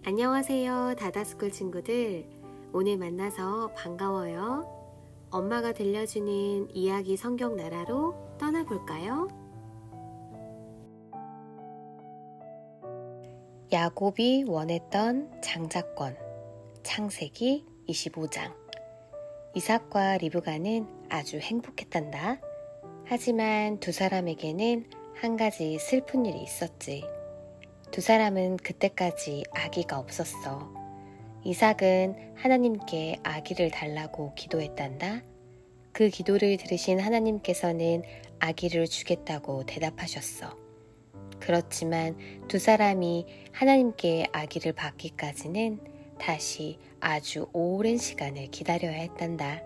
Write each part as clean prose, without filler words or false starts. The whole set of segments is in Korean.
안녕하세요, 다다스쿨 친구들. 오늘 만나서 반가워요. 엄마가 들려주는 이야기 성경 나라로 떠나볼까요? 야곱이 원했던 장자권, 창세기 25장. 이삭과 리브가는 아주 행복했단다. 하지만 두 사람에게는 한 가지 슬픈 일이 있었지. 두 사람은 그때까지 아기가 없었어. 이삭은 하나님께 아기를 달라고 기도했단다. 그 기도를 들으신 하나님께서는 아기를 주겠다고 대답하셨어. 그렇지만 두 사람이 하나님께 아기를 받기까지는 다시 아주 오랜 시간을 기다려야 했단다.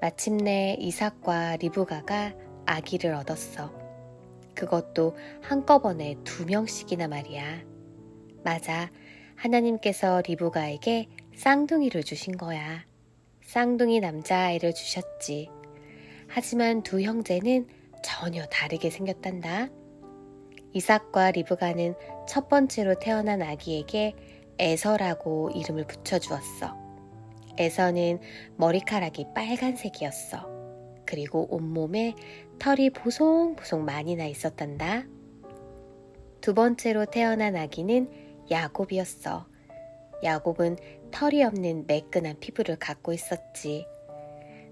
마침내 이삭과 리브가가 아기를 얻었어. 그것도 한꺼번에 2명씩이나 말이야. 맞아, 하나님께서 리브가에게 쌍둥이를 주신 거야. 쌍둥이 남자아이를 주셨지. 하지만 두 형제는 전혀 다르게 생겼단다. 이삭과 리브가는 첫 번째로 태어난 아기에게 에서라고 이름을 붙여주었어. 에서는 머리카락이 빨간색이었어. 그리고 온몸에 털이 보송보송 많이 나 있었단다. 두 번째로 태어난 아기는 야곱이었어. 야곱은 털이 없는 매끈한 피부를 갖고 있었지.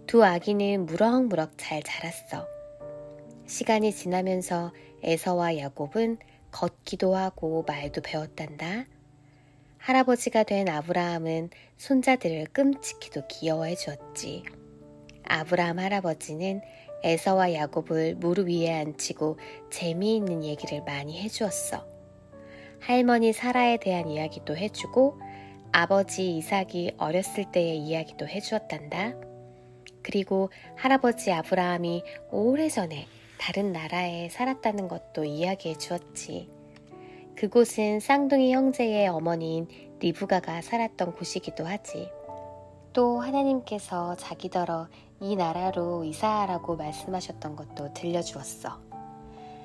두 아기는 무럭무럭 잘 자랐어. 시간이 지나면서 에서와 야곱은 걷기도 하고 말도 배웠단다. 할아버지가 된 아브라함은 손자들을 끔찍히도 귀여워해 주었지. 아브라함 할아버지는 에서와 야곱을 무릎 위에 앉히고 재미있는 얘기를 많이 해주었어. 할머니 사라에 대한 이야기도 해주고 아버지 이삭이 어렸을 때의 이야기도 해주었단다. 그리고 할아버지 아브라함이 오래전에 다른 나라에 살았다는 것도 이야기해 주었지. 그곳은 쌍둥이 형제의 어머니인 리브가가 살았던 곳이기도 하지. 또 하나님께서 자기더러 이 나라로 이사하라고 말씀하셨던 것도 들려주었어.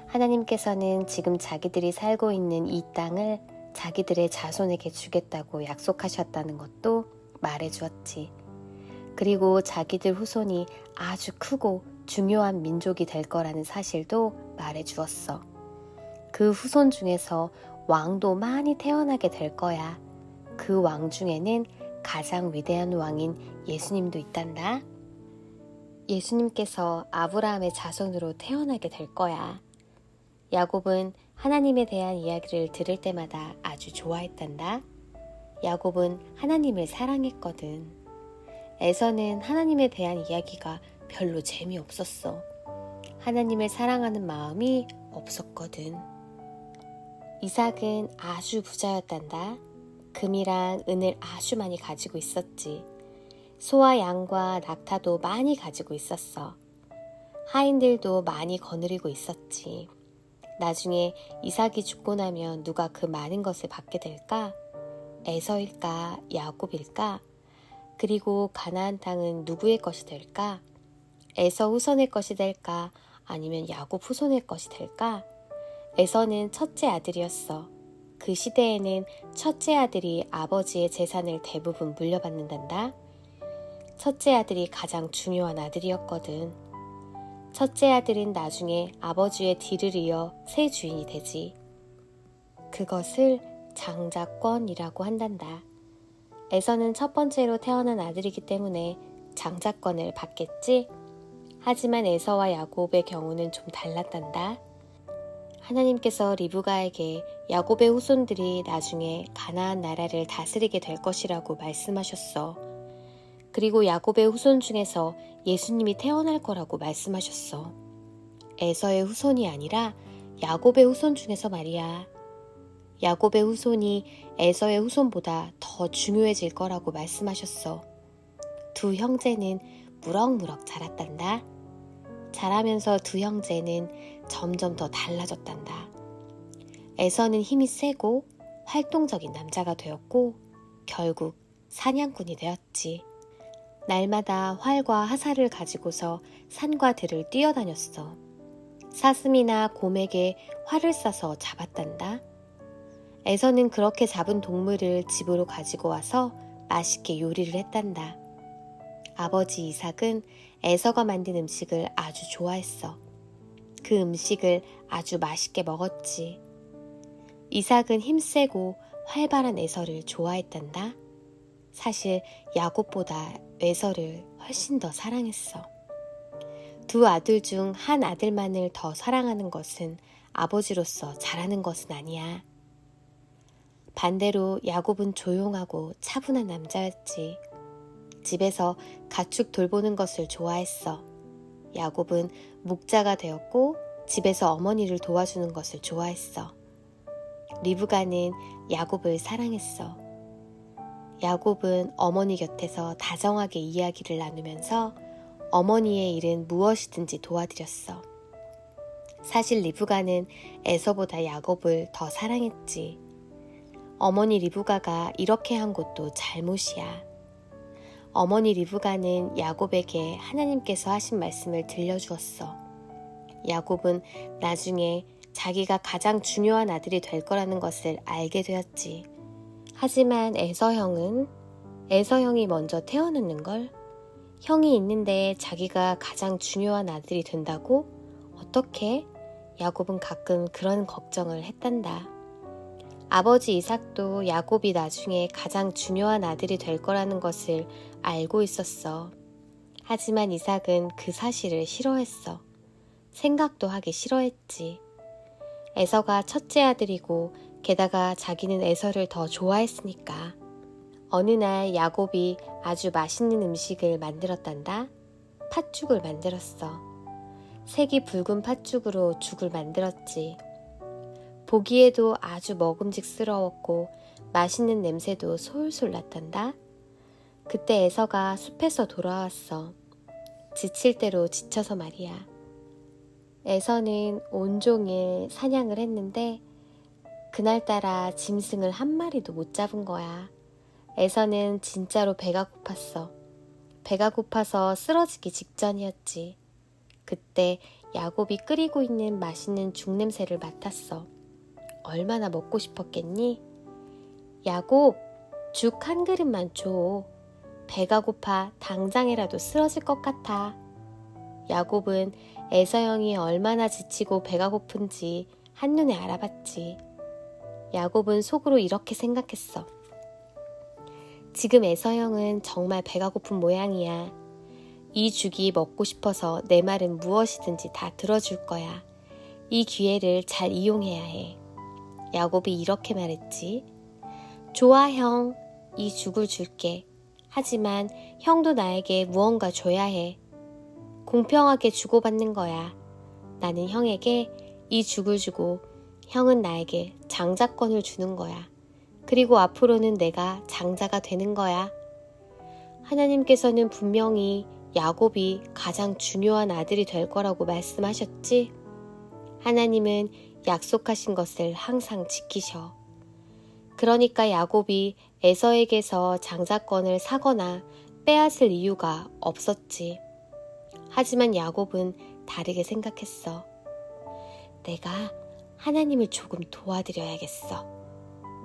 하나님께서는 지금 자기들이 살고 있는 이 땅을 자기들의 자손에게 주겠다고 약속하셨다는 것도 말해주었지. 그리고 자기들 후손이 아주 크고 중요한 민족이 될 거라는 사실도 말해주었어. 그 후손 중에서 왕도 많이 태어나게 될 거야. 그 왕 중에는 가장 위대한 왕인 예수님도 있단다. 예수님께서 아브라함의 자손으로 태어나게 될 거야. 야곱은 하나님에 대한 이야기를 들을 때마다 아주 좋아했단다. 야곱은 하나님을 사랑했거든. 에서는 하나님에 대한 이야기가 별로 재미없었어. 하나님을 사랑하는 마음이 없었거든. 이삭은 아주 부자였단다. 금이랑 은을 아주 많이 가지고 있었지. 소와 양과 낙타도 많이 가지고 있었어. 하인들도 많이 거느리고 있었지. 나중에 이삭이 죽고 나면 누가 그 많은 것을 받게 될까? 에서일까? 야곱일까? 그리고 가나안 땅은 누구의 것이 될까? 에서 후손의 것이 될까? 아니면 야곱 후손의 것이 될까? 에서는 첫째 아들이었어. 그 시대에는 첫째 아들이 아버지의 재산을 대부분 물려받는단다. 첫째 아들이 가장 중요한 아들이었거든. 첫째 아들은 나중에 아버지의 뒤를 이어 새 주인이 되지. 그것을 장자권이라고 한단다. 에서는 첫 번째로 태어난 아들이기 때문에 장자권을 받겠지? 하지만 에서와 야곱의 경우는 좀 달랐단다. 하나님께서 리브가에게 야곱의 후손들이 나중에 가나안 나라를 다스리게 될 것이라고 말씀하셨어. 그리고 야곱의 후손 중에서 예수님이 태어날 거라고 말씀하셨어. 에서의 후손이 아니라 야곱의 후손 중에서 말이야. 야곱의 후손이 에서의 후손보다 더 중요해질 거라고 말씀하셨어. 두 형제는 무럭무럭 자랐단다. 자라면서 두 형제는 점점 더 달라졌단다. 에서는 힘이 세고 활동적인 남자가 되었고 결국 사냥꾼이 되었지. 날마다 활과 화살을 가지고서 산과 들을 뛰어다녔어. 사슴이나 곰에게 활을 쏴서 잡았단다. 에서는 그렇게 잡은 동물을 집으로 가지고 와서 맛있게 요리를 했단다. 아버지 이삭은 에서가 만든 음식을 아주 좋아했어. 그 음식을 아주 맛있게 먹었지. 이삭은 힘세고 활발한 에서를 좋아했단다. 사실 야곱보다 에서를 훨씬 더 사랑했어. 두 아들 중 한 아들만을 더 사랑하는 것은 아버지로서 잘하는 것은 아니야. 반대로 야곱은 조용하고 차분한 남자였지. 집에서 가축 돌보는 것을 좋아했어. 야곱은 목자가 되었고 집에서 어머니를 도와주는 것을 좋아했어. 리브가는 야곱을 사랑했어. 야곱은 어머니 곁에서 다정하게 이야기를 나누면서 어머니의 일은 무엇이든지 도와드렸어. 사실 리브가는 에서보다 야곱을 더 사랑했지. 어머니 리브가가 이렇게 한 것도 잘못이야. 어머니 리브가는 야곱에게 하나님께서 하신 말씀을 들려주었어. 야곱은 나중에 자기가 가장 중요한 아들이 될 거라는 것을 알게 되었지. 하지만 에서 형이 먼저 태어났는걸? 형이 있는데 자기가 가장 중요한 아들이 된다고? 어떻게? 야곱은 가끔 그런 걱정을 했단다. 아버지 이삭도 야곱이 나중에 가장 중요한 아들이 될 거라는 것을 알고 있었어. 하지만 이삭은 그 사실을 싫어했어. 생각도 하기 싫어했지. 에서가 첫째 아들이고 게다가 자기는 에서를 더 좋아했으니까. 어느 날 야곱이 아주 맛있는 음식을 만들었단다. 팥죽을 만들었어. 색이 붉은 팥죽으로 죽을 만들었지. 보기에도 아주 먹음직스러웠고 맛있는 냄새도 솔솔 났단다. 그때 에서가 숲에서 돌아왔어. 지칠 대로 지쳐서 말이야. 에서는 온종일 사냥을 했는데 그날따라 짐승을 한 마리도 못 잡은 거야. 에서는 진짜로 배가 고팠어. 배가 고파서 쓰러지기 직전이었지. 그때 야곱이 끓이고 있는 맛있는 죽 냄새를 맡았어. 얼마나 먹고 싶었겠니? 야곱, 죽 한 그릇만 줘. 배가 고파 당장이라도 쓰러질 것 같아. 야곱은 에서 형이 얼마나 지치고 배가 고픈지 한눈에 알아봤지. 야곱은 속으로 이렇게 생각했어. 지금 에서 형은 정말 배가 고픈 모양이야. 이 죽이 먹고 싶어서 내 말은 무엇이든지 다 들어줄 거야. 이 기회를 잘 이용해야 해. 야곱이 이렇게 말했지. 좋아 형, 이 죽을 줄게. 하지만 형도 나에게 무언가 줘야 해. 공평하게 주고받는 거야. 나는 형에게 이 죽을 주고 형은 나에게 장자권을 주는 거야. 그리고 앞으로는 내가 장자가 되는 거야. 하나님께서는 분명히 야곱이 가장 중요한 아들이 될 거라고 말씀하셨지? 하나님은 약속하신 것을 항상 지키셔. 그러니까 야곱이 에서에게서 장자권을 사거나 빼앗을 이유가 없었지. 하지만 야곱은 다르게 생각했어. 내가 하나님을 조금 도와드려야겠어.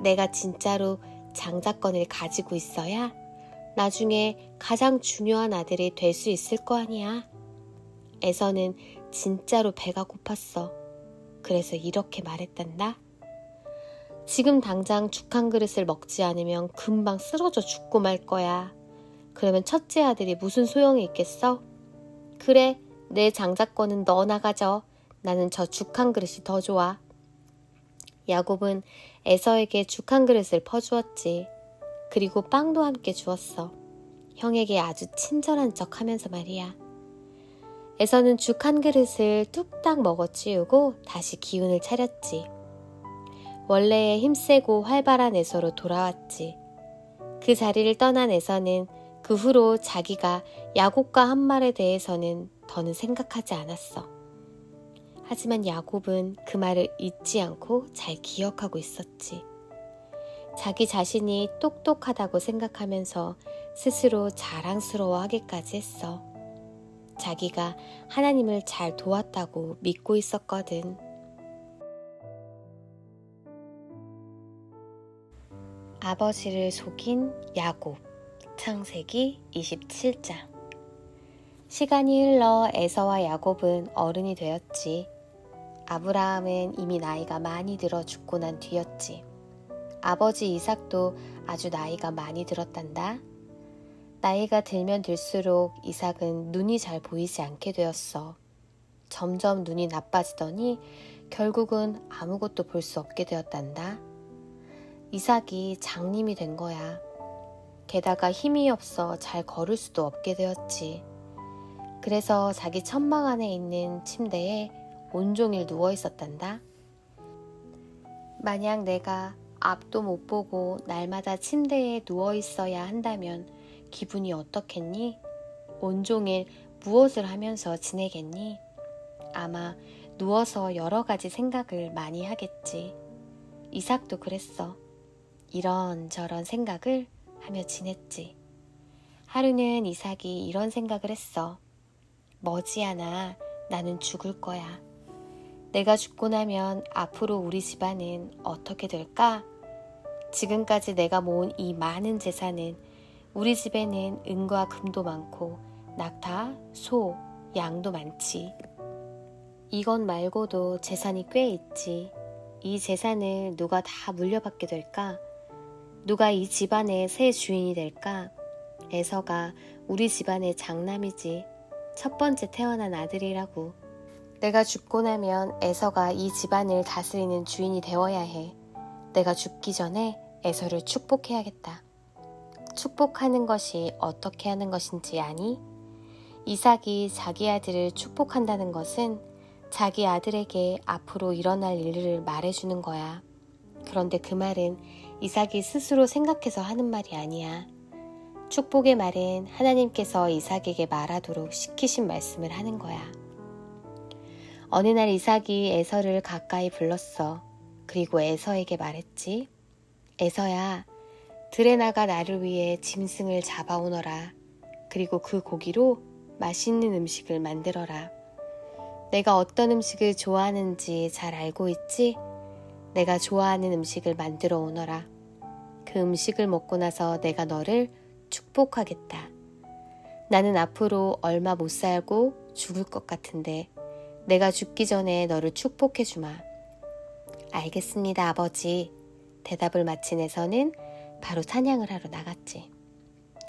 내가 진짜로 장자권을 가지고 있어야 나중에 가장 중요한 아들이 될 수 있을 거 아니야. 에서는 진짜로 배가 고팠어. 그래서 이렇게 말했단다. 지금 당장 죽 한 그릇을 먹지 않으면 금방 쓰러져 죽고 말 거야. 그러면 첫째 아들이 무슨 소용이 있겠어? 그래, 내 장자권은 너나 가져. 나는 저 죽 한 그릇이 더 좋아. 야곱은 에서에게 죽 한 그릇을 퍼주었지. 그리고 빵도 함께 주었어. 형에게 아주 친절한 척 하면서 말이야. 에서는 죽 한 그릇을 뚝딱 먹어치우고 다시 기운을 차렸지. 원래의 힘세고 활발한 에서로 돌아왔지. 그 자리를 떠난 에서는 그 후로 자기가 야곱과 한 말에 대해서는 더는 생각하지 않았어. 하지만 야곱은 그 말을 잊지 않고 잘 기억하고 있었지. 자기 자신이 똑똑하다고 생각하면서 스스로 자랑스러워하기까지 했어. 자기가 하나님을 잘 도왔다고 믿고 있었거든. 아버지를 속인 야곱. 창세기 27장. 시간이 흘러 에서와 야곱은 어른이 되었지. 아브라함은 이미 나이가 많이 들어 죽고 난 뒤였지. 아버지 이삭도 아주 나이가 많이 들었단다. 나이가 들면 들수록 이삭은 눈이 잘 보이지 않게 되었어. 점점 눈이 나빠지더니 결국은 아무것도 볼 수 없게 되었단다. 이삭이 장님이 된 거야. 게다가 힘이 없어 잘 걸을 수도 없게 되었지. 그래서 자기 천막 안에 있는 침대에 온종일 누워 있었단다. 만약 내가 앞도 못 보고 날마다 침대에 누워 있어야 한다면 기분이 어떻겠니? 온종일 무엇을 하면서 지내겠니? 아마 누워서 여러 가지 생각을 많이 하겠지. 이삭도 그랬어. 이런저런 생각을 하며 지냈지. 하루는 이삭이 이런 생각을 했어. 머지않아 나는 죽을 거야. 내가 죽고 나면 앞으로 우리 집안은 어떻게 될까? 지금까지 내가 모은 이 많은 재산은 우리 집에는 은과 금도 많고 낙타, 소, 양도 많지. 이것 말고도 재산이 꽤 있지. 이 재산을 누가 다 물려받게 될까? 누가 이 집안의 새 주인이 될까? 에서가 우리 집안의 장남이지. 첫 번째 태어난 아들이라고. 내가 죽고 나면 에서가 이 집안을 다스리는 주인이 되어야 해. 내가 죽기 전에 에서를 축복해야겠다. 축복하는 것이 어떻게 하는 것인지 아니? 이삭이 자기 아들을 축복한다는 것은 자기 아들에게 앞으로 일어날 일을 말해주는 거야. 그런데 그 말은 이삭이 스스로 생각해서 하는 말이 아니야. 축복의 말은 하나님께서 이삭에게 말하도록 시키신 말씀을 하는 거야. 어느 날 이삭이 에서를 가까이 불렀어. 그리고 에서에게 말했지. 에서야, 들에 나가 나를 위해 짐승을 잡아오너라. 그리고 그 고기로 맛있는 음식을 만들어라. 내가 어떤 음식을 좋아하는지 잘 알고 있지? 내가 좋아하는 음식을 만들어 오너라. 그 음식을 먹고 나서 내가 너를 축복하겠다. 나는 앞으로 얼마 못 살고 죽을 것 같은데 내가 죽기 전에 너를 축복해 주마. 알겠습니다, 아버지. 대답을 마친 에서는 바로 사냥을 하러 나갔지.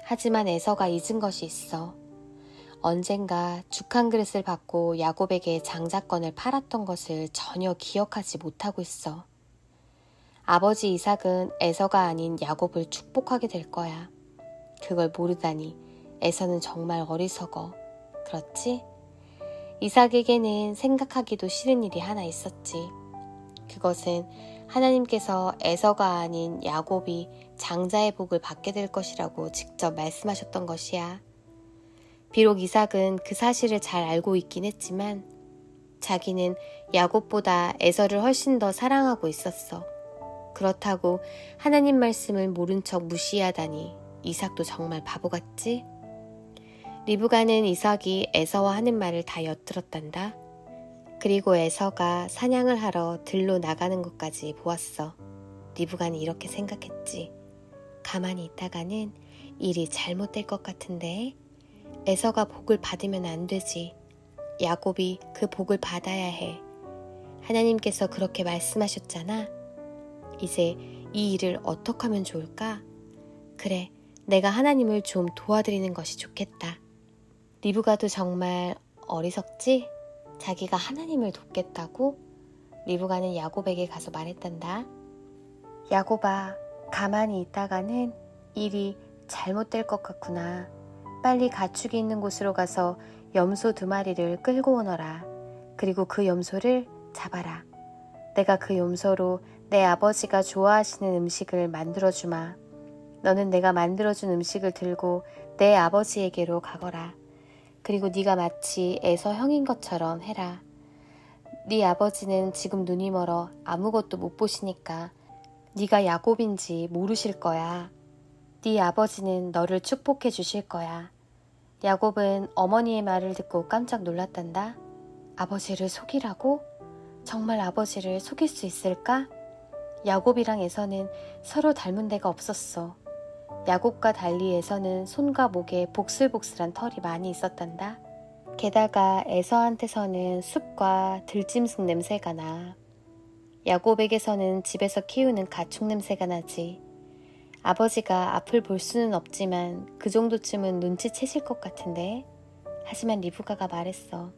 하지만 에서가 잊은 것이 있어. 언젠가 죽 한 그릇을 받고 야곱에게 장자권을 팔았던 것을 전혀 기억하지 못하고 있어. 아버지 이삭은 에서가 아닌 야곱을 축복하게 될 거야. 그걸 모르다니 에서는 정말 어리석어. 그렇지? 이삭에게는 생각하기도 싫은 일이 하나 있었지. 그것은 하나님께서 에서가 아닌 야곱이 장자의 복을 받게 될 것이라고 직접 말씀하셨던 것이야. 비록 이삭은 그 사실을 잘 알고 있긴 했지만 자기는 야곱보다 에서를 훨씬 더 사랑하고 있었어. 그렇다고 하나님 말씀을 모른 척 무시하다니 이삭도 정말 바보 같지? 리브가는 이삭이 에서와 하는 말을 다 엿들었단다. 그리고 에서가 사냥을 하러 들로 나가는 것까지 보았어. 리브가는 이렇게 생각했지. 가만히 있다가는 일이 잘못될 것 같은데 에서가 복을 받으면 안 되지. 야곱이 그 복을 받아야 해. 하나님께서 그렇게 말씀하셨잖아. 이제 이 일을 어떻게 하면 좋을까? 그래, 내가 하나님을 좀 도와드리는 것이 좋겠다. 리브가도 정말 어리석지? 자기가 하나님을 돕겠다고? 리브가는 야곱에게 가서 말했단다. 야곱아, 가만히 있다가는 일이 잘못될 것 같구나. 빨리 가축이 있는 곳으로 가서 염소 2마리를 끌고 오너라. 그리고 그 염소를 잡아라. 내가 그 염소로 내 아버지가 좋아하시는 음식을 만들어주마. 너는 내가 만들어준 음식을 들고 내 아버지에게로 가거라. 그리고 네가 마치 에서 형인 것처럼 해라. 네 아버지는 지금 눈이 멀어 아무것도 못 보시니까 네가 야곱인지 모르실 거야. 네 아버지는 너를 축복해 주실 거야. 야곱은 어머니의 말을 듣고 깜짝 놀랐단다. 아버지를 속이라고? 정말 아버지를 속일 수 있을까? 야곱이랑 에서는 서로 닮은 데가 없었어. 야곱과 달리 에서는 손과 목에 복슬복슬한 털이 많이 있었단다. 게다가 에서한테서는 숲과 들짐승 냄새가 나. 야곱에게서는 집에서 키우는 가축 냄새가 나지. 아버지가 앞을 볼 수는 없지만 그 정도쯤은 눈치채실 것 같은데. 하지만 리브가가 말했어.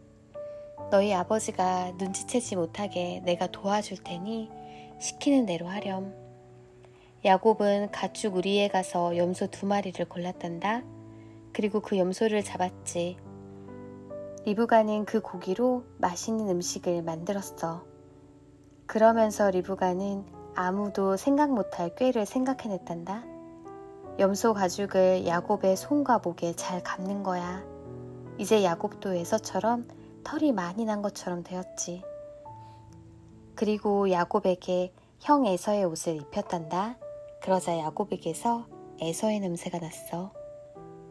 너희 아버지가 눈치채지 못하게 내가 도와줄 테니 시키는 대로 하렴. 야곱은 가축 우리에 가서 염소 2마리를 골랐단다. 그리고 그 염소를 잡았지. 리브가는 그 고기로 맛있는 음식을 만들었어. 그러면서 리브가는 아무도 생각 못할 꾀를 생각해냈단다. 염소 가죽을 야곱의 손과 목에 잘 감는 거야. 이제 야곱도 에서처럼 털이 많이 난 것처럼 되었지. 그리고 야곱에게 형 에서의 옷을 입혔단다. 그러자 야곱에게서 에서의 냄새가 났어.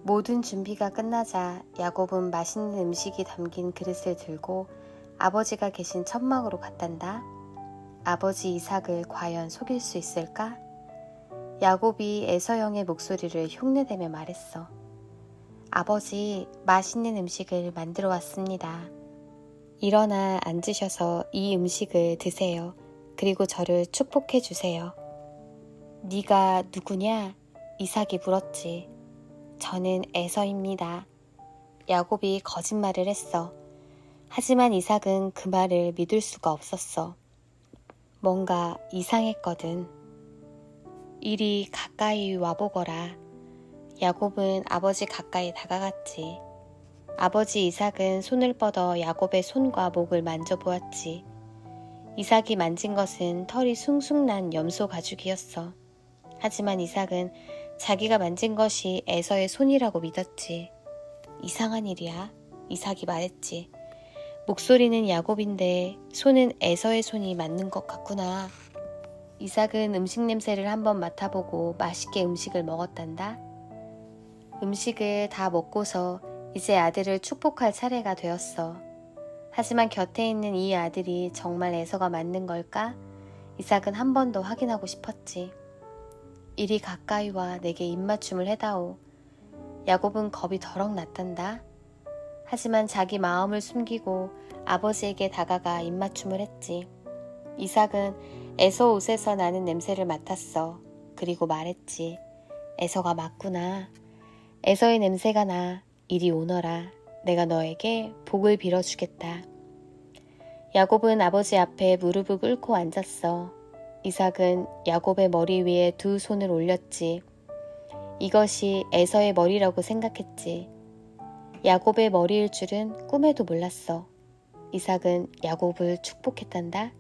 모든 준비가 끝나자 야곱은 맛있는 음식이 담긴 그릇을 들고 아버지가 계신 천막으로 갔단다. 아버지 이삭을 과연 속일 수 있을까? 야곱이 에서 형의 목소리를 흉내내며 말했어. 아버지, 맛있는 음식을 만들어 왔습니다. 일어나 앉으셔서 이 음식을 드세요. 그리고 저를 축복해 주세요. 네가 누구냐? 이삭이 물었지. 저는 에서입니다. 야곱이 거짓말을 했어. 하지만 이삭은 그 말을 믿을 수가 없었어. 뭔가 이상했거든. 이리 가까이 와보거라. 야곱은 아버지 가까이 다가갔지. 아버지 이삭은 손을 뻗어 야곱의 손과 목을 만져보았지. 이삭이 만진 것은 털이 숭숭 난 염소 가죽이었어. 하지만 이삭은 자기가 만진 것이 에서의 손이라고 믿었지. 이상한 일이야. 이삭이 말했지. 목소리는 야곱인데 손은 에서의 손이 맞는 것 같구나. 이삭은 음식 냄새를 한번 맡아보고 맛있게 음식을 먹었단다. 음식을 다 먹고서 이제 아들을 축복할 차례가 되었어. 하지만 곁에 있는 이 아들이 정말 에서가 맞는 걸까? 이삭은 한 번 더 확인하고 싶었지. 이리 가까이 와 내게 입맞춤을 해다오. 야곱은 겁이 덜컥 났단다. 하지만 자기 마음을 숨기고 아버지에게 다가가 입맞춤을 했지. 이삭은 에서 옷에서 나는 냄새를 맡았어. 그리고 말했지. 에서가 맞구나. 에서의 냄새가 나. 이리 오너라. 내가 너에게 복을 빌어주겠다. 야곱은 아버지 앞에 무릎을 꿇고 앉았어. 이삭은 야곱의 머리 위에 2 손을 올렸지. 이것이 에서의 머리라고 생각했지. 야곱의 머리일 줄은 꿈에도 몰랐어. 이삭은 야곱을 축복했단다.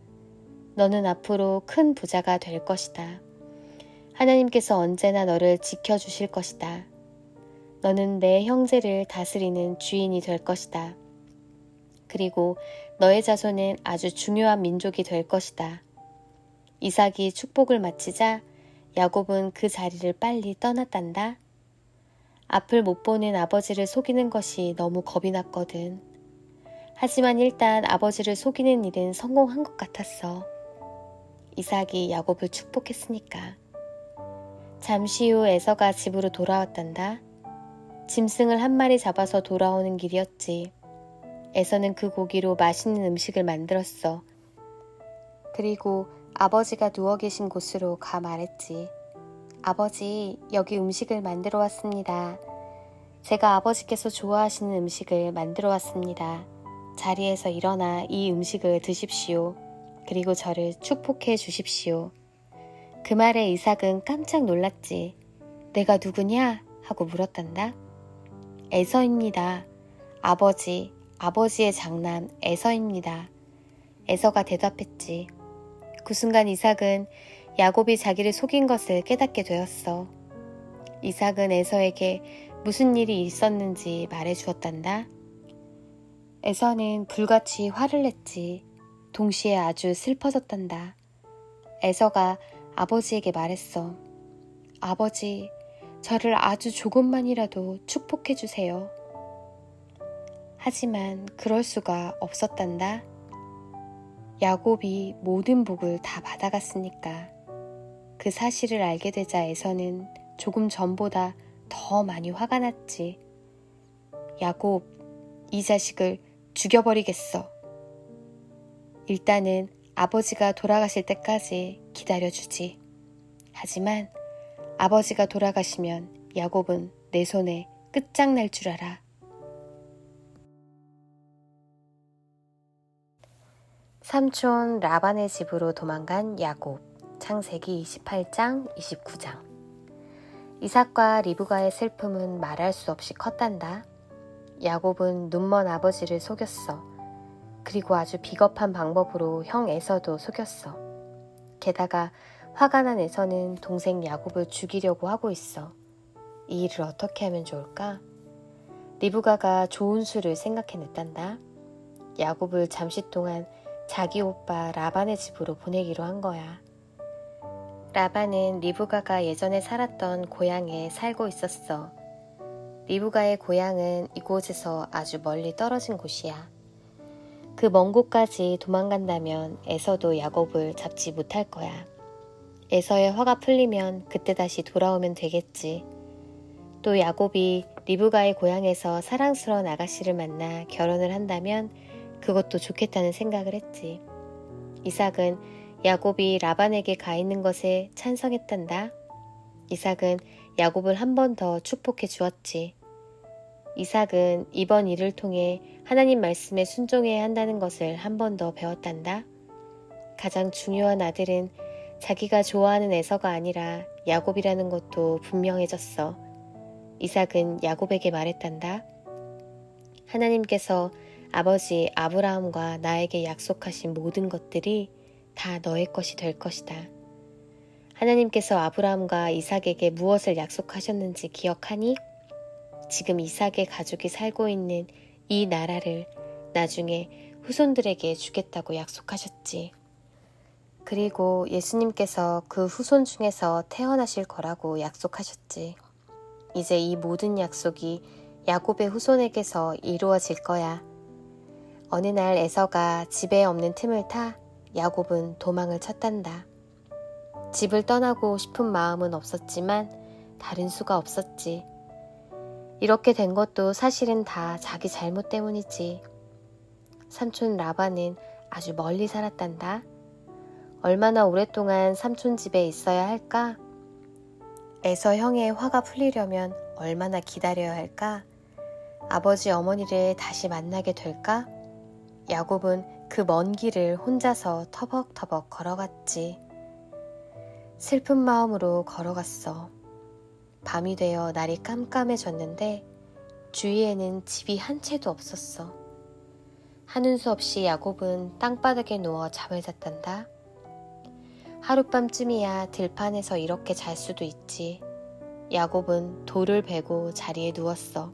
너는 앞으로 큰 부자가 될 것이다. 하나님께서 언제나 너를 지켜주실 것이다. 너는 내 형제를 다스리는 주인이 될 것이다. 그리고 너의 자손은 아주 중요한 민족이 될 것이다. 이삭이 축복을 마치자 야곱은 그 자리를 빨리 떠났단다. 앞을 못 보는 아버지를 속이는 것이 너무 겁이 났거든. 하지만 일단 아버지를 속이는 일은 성공한 것 같았어. 이삭이 야곱을 축복했으니까. 잠시 후 에서가 집으로 돌아왔단다. 짐승을 1마리 잡아서 돌아오는 길이었지. 에서는 그 고기로 맛있는 음식을 만들었어. 그리고 아버지가 누워 계신 곳으로 가 말했지. 아버지, 여기 음식을 만들어 왔습니다. 제가 아버지께서 좋아하시는 음식을 만들어 왔습니다. 자리에서 일어나 이 음식을 드십시오. 그리고 저를 축복해 주십시오. 그 말에 이삭은 깜짝 놀랐지. 내가 누구냐? 하고 물었단다. 에서입니다. 아버지의 장남 에서입니다. 에서가 대답했지. 그 순간 이삭은 야곱이 자기를 속인 것을 깨닫게 되었어. 이삭은 에서에게 무슨 일이 있었는지 말해주었단다. 에서는 불같이 화를 냈지. 동시에 아주 슬퍼졌단다. 에서가 아버지에게 말했어. 아버지, 저를 아주 조금만이라도 축복해 주세요. 하지만 그럴 수가 없었단다. 야곱이 모든 복을 다 받아갔으니까. 그 사실을 알게 되자 에서는 조금 전보다 더 많이 화가 났지. 야곱, 이 자식을 죽여버리겠어. 일단은 아버지가 돌아가실 때까지 기다려주지. 하지만 아버지가 돌아가시면 야곱은 내 손에 끝장날 줄 알아. 삼촌 라반의 집으로 도망간 야곱. 창세기 28장, 29장. 이삭과 리브가의 슬픔은 말할 수 없이 컸단다. 야곱은 눈먼 아버지를 속였어. 그리고 아주 비겁한 방법으로 형 에서도 속였어. 게다가 화가 난 에서는 동생 야곱을 죽이려고 하고 있어. 이 일을 어떻게 하면 좋을까? 리브가가 좋은 수를 생각해냈단다. 야곱을 잠시 동안 자기 오빠 라반의 집으로 보내기로 한 거야. 라반은 리브가가 예전에 살았던 고향에 살고 있었어. 리브가의 고향은 이곳에서 아주 멀리 떨어진 곳이야. 그 먼 곳까지 도망간다면 에서도 야곱을 잡지 못할 거야. 에서의 화가 풀리면 그때 다시 돌아오면 되겠지. 또 야곱이 리브가의 고향에서 사랑스러운 아가씨를 만나 결혼을 한다면 그것도 좋겠다는 생각을 했지. 이삭은 야곱이 라반에게 가 있는 것에 찬성했단다. 이삭은 야곱을 한 번 더 축복해 주었지. 이삭은 이번 일을 통해 하나님 말씀에 순종해야 한다는 것을 한 번 더 배웠단다. 가장 중요한 아들은 자기가 좋아하는 에서가 아니라 야곱이라는 것도 분명해졌어. 이삭은 야곱에게 말했단다. 하나님께서 아버지 아브라함과 나에게 약속하신 모든 것들이 다 너의 것이 될 것이다. 하나님께서 아브라함과 이삭에게 무엇을 약속하셨는지 기억하니? 지금 이삭의 가족이 살고 있는 이 나라를 나중에 후손들에게 주겠다고 약속하셨지. 그리고 예수님께서 그 후손 중에서 태어나실 거라고 약속하셨지. 이제 이 모든 약속이 야곱의 후손에게서 이루어질 거야. 어느 날 에서가 집에 없는 틈을 타 야곱은 도망을 쳤단다. 집을 떠나고 싶은 마음은 없었지만 다른 수가 없었지. 이렇게 된 것도 사실은 다 자기 잘못 때문이지. 삼촌 라반은 아주 멀리 살았단다. 얼마나 오랫동안 삼촌 집에 있어야 할까? 에서 형의 화가 풀리려면 얼마나 기다려야 할까? 아버지 어머니를 다시 만나게 될까? 야곱은 그 먼 길을 혼자서 터벅터벅 걸어갔지. 슬픈 마음으로 걸어갔어. 밤이 되어 날이 깜깜해졌는데 주위에는 집이 한 채도 없었어. 하는 수 없이 야곱은 땅바닥에 누워 잠을 잤단다. 하룻밤쯤이야 들판에서 이렇게 잘 수도 있지. 야곱은 돌을 베고 자리에 누웠어.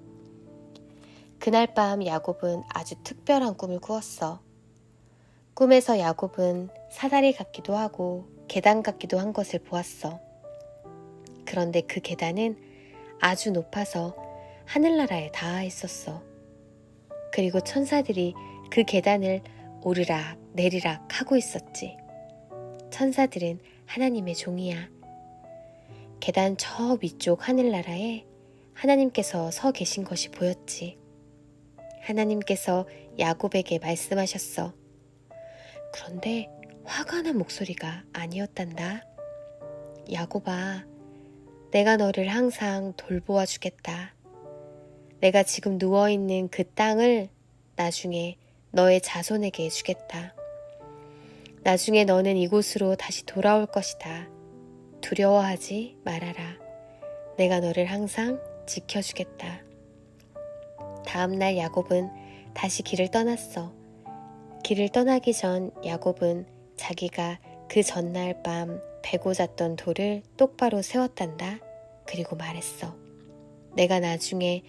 그날 밤 야곱은 아주 특별한 꿈을 꾸었어. 꿈에서 야곱은 사다리 같기도 하고 계단 같기도 한 것을 보았어. 그런데 그 계단은 아주 높아서 하늘나라에 닿아 있었어. 그리고 천사들이 그 계단을 오르락 내리락 하고 있었지. 천사들은 하나님의 종이야. 계단 저 위쪽 하늘나라에 하나님께서 서 계신 것이 보였지. 하나님께서 야곱에게 말씀하셨어. 그런데 화가 난 목소리가 아니었단다. 야곱아, 내가 너를 항상 돌보아 주겠다. 내가 지금 누워있는 그 땅을 나중에 너의 자손에게 주겠다. 나중에 너는 이곳으로 다시 돌아올 것이다. 두려워하지 말아라. 내가 너를 항상 지켜주겠다. 다음날 야곱은 다시 길을 떠났어. 길을 떠나기 전 야곱은 자기가 그 전날 밤 베고 잤던 돌을 똑바로 세웠단다. 그리고 말했어. 내가 나중에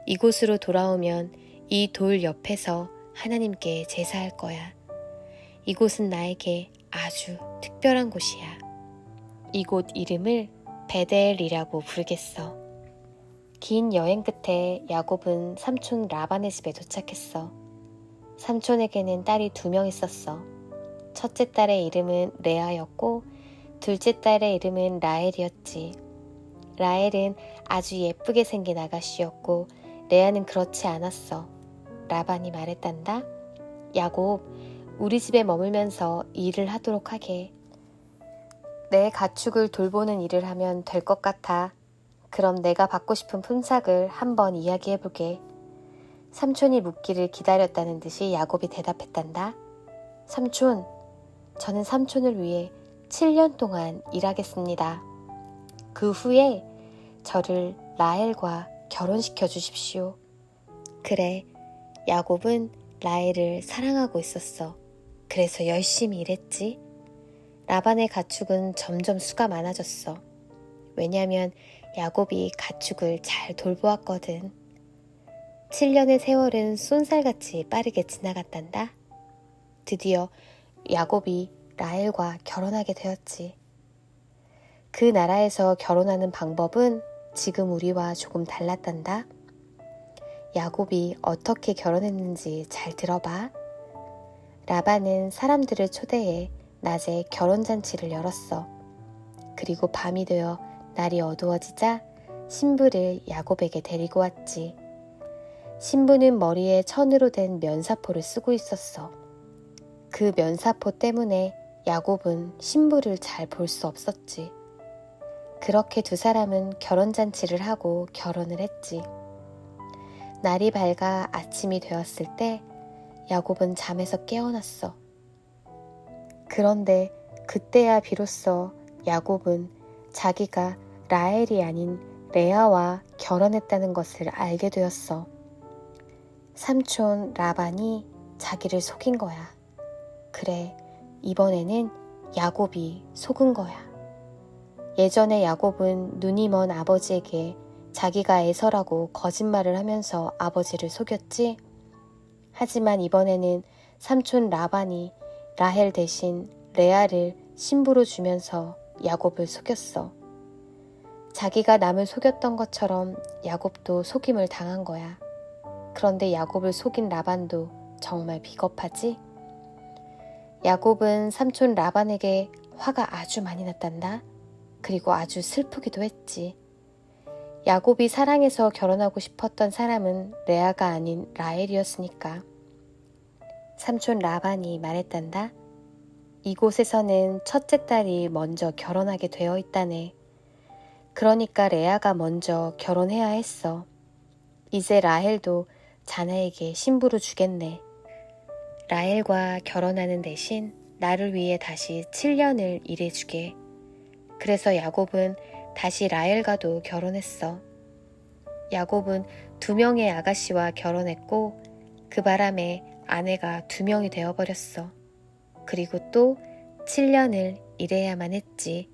이곳으로 돌아오면 이 돌 옆에서 하나님께 제사할 거야. 이곳은 나에게 아주 특별한 곳이야. 이곳 이름을 베델이라고 부르겠어. 긴 여행 끝에 야곱은 삼촌 라반의 집에 도착했어. 삼촌에게는 딸이 2명 있었어. 첫째 딸의 이름은 레아였고 둘째 딸의 이름은 라헬이었지. 라헬은 아주 예쁘게 생긴 아가씨였고 레아는 그렇지 않았어. 라반이 말했단다. 야곱, 우리 집에 머물면서 일을 하도록 하게. 내 가축을 돌보는 일을 하면 될 것 같아. 그럼 내가 받고 싶은 품삯을 한번 이야기해보게. 삼촌이 묻기를 기다렸다는 듯이 야곱이 대답했단다. 삼촌, 저는 삼촌을 위해 7년 동안 일하겠습니다. 그 후에 저를 라헬과 결혼시켜 주십시오. 그래, 야곱은 라헬을 사랑하고 있었어. 그래서 열심히 일했지. 라반의 가축은 점점 수가 많아졌어. 왜냐면 야곱이 가축을 잘 돌보았거든. 7년의 세월은 쏜살같이 빠르게 지나갔단다. 드디어 야곱이 라헬과 결혼하게 되었지. 그 나라에서 결혼하는 방법은 지금 우리와 조금 달랐단다. 야곱이 어떻게 결혼했는지 잘 들어봐. 라반은 사람들을 초대해 낮에 결혼잔치를 열었어. 그리고 밤이 되어 날이 어두워지자 신부를 야곱에게 데리고 왔지. 신부는 머리에 천으로 된 면사포를 쓰고 있었어. 그 면사포 때문에 야곱은 신부를 잘 볼 수 없었지. 그렇게 두 사람은 결혼잔치를 하고 결혼을 했지. 날이 밝아 아침이 되었을 때 야곱은 잠에서 깨어났어. 그런데 그때야 비로소 야곱은 자기가 라헬이 아닌 레아와 결혼했다는 것을 알게 되었어. 삼촌 라반이 자기를 속인 거야. 그래, 이번에는 야곱이 속은 거야. 예전에 야곱은 눈이 먼 아버지에게 자기가 에서라고 거짓말을 하면서 아버지를 속였지. 하지만 이번에는 삼촌 라반이 라헬 대신 레아를 신부로 주면서 야곱을 속였어. 자기가 남을 속였던 것처럼 야곱도 속임을 당한 거야. 그런데 야곱을 속인 라반도 정말 비겁하지? 야곱은 삼촌 라반에게 화가 아주 많이 났단다. 그리고 아주 슬프기도 했지. 야곱이 사랑해서 결혼하고 싶었던 사람은 레아가 아닌 라헬이었으니까. 삼촌 라반이 말했단다. 이곳에서는 첫째 딸이 먼저 결혼하게 되어 있다네. 그러니까 레아가 먼저 결혼해야 했어. 이제 라헬도 자네에게 신부로 주겠네. 라헬과 결혼하는 대신 나를 위해 다시 7년을 일해주게. 그래서 야곱은 다시 라헬과도 결혼했어. 야곱은 2명의 아가씨와 결혼했고 그 바람에 아내가 2명이 되어버렸어. 그리고 또 7년을 일해야만 했지.